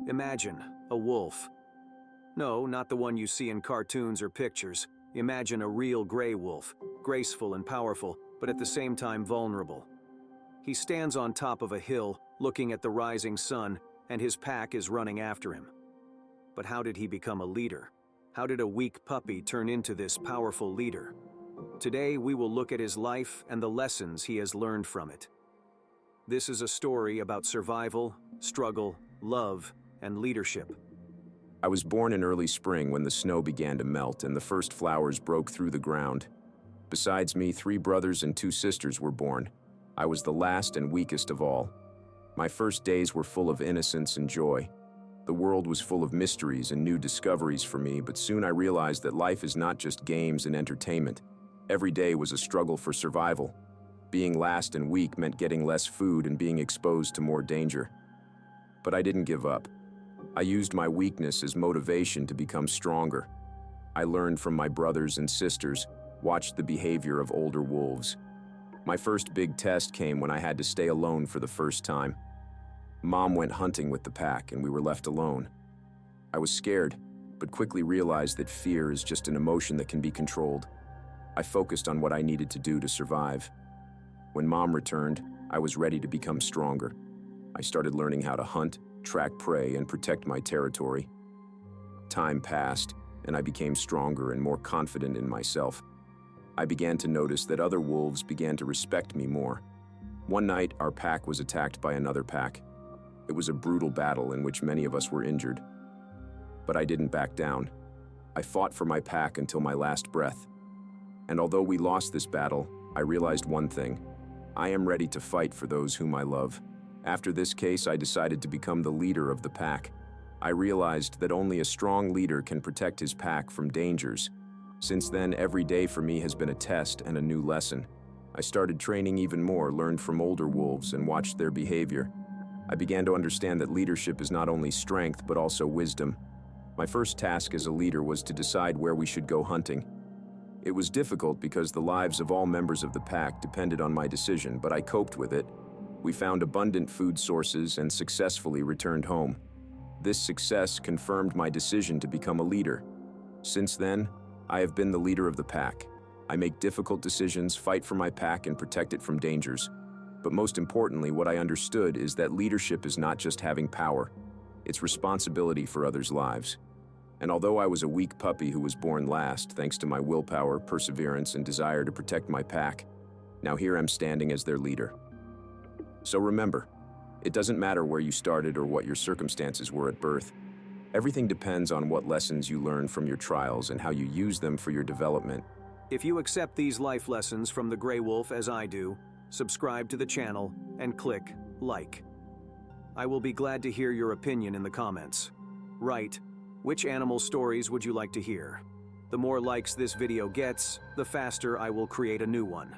Imagine a wolf. No, not the one you see in cartoons or pictures. Imagine a real gray wolf, graceful and powerful, but at the same time vulnerable. He stands on top of a hill, looking at the rising sun, and his pack is running after him. But how did he become a leader? How did a weak puppy turn into this powerful leader? Today, we will look at his life and the lessons he has learned from it. This is a story about survival, struggle, love, and leadership. I was born in early spring when the snow began to melt and the first flowers broke through the ground. Besides me, 3 brothers and 2 sisters were born. I was the last and weakest of all. My first days were full of innocence and joy. The world was full of mysteries and new discoveries for me, but soon I realized that life is not just games and entertainment. Every day was a struggle for survival. Being last and weak meant getting less food and being exposed to more danger. But I didn't give up. I used my weakness as motivation to become stronger. I learned from my brothers and sisters, watched the behavior of older wolves. My first big test came when I had to stay alone for the first time. Mom went hunting with the pack and we were left alone. I was scared, but quickly realized that fear is just an emotion that can be controlled. I focused on what I needed to do to survive. When Mom returned, I was ready to become stronger. I started learning how to hunt, track prey, and protect my territory. Time passed, and I became stronger and more confident in myself. I began to notice that other wolves began to respect me more. One night, our pack was attacked by another pack. It was a brutal battle in which many of us were injured. But I didn't back down. I fought for my pack until my last breath. And although we lost this battle, I realized one thing. I am ready to fight for those whom I love. After this case, I decided to become the leader of the pack. I realized that only a strong leader can protect his pack from dangers. Since then, every day for me has been a test and a new lesson. I started training even more, learned from older wolves, and watched their behavior. I began to understand that leadership is not only strength, but also wisdom. My first task as a leader was to decide where we should go hunting. It was difficult because the lives of all members of the pack depended on my decision, but I coped with it. We found abundant food sources and successfully returned home. This success confirmed my decision to become a leader. Since then, I have been the leader of the pack. I make difficult decisions, fight for my pack, and protect it from dangers. But most importantly, what I understood is that leadership is not just having power. It's responsibility for others' lives. And although I was a weak puppy who was born last, thanks to my willpower, perseverance, and desire to protect my pack, now here I'm standing as their leader. So remember, it doesn't matter where you started or what your circumstances were at birth. Everything depends on what lessons you learn from your trials and how you use them for your development. If you accept these life lessons from the Gray Wolf as I do, subscribe to the channel and click like. I will be glad to hear your opinion in the comments. Write, which animal stories would you like to hear? The more likes this video gets, the faster I will create a new one.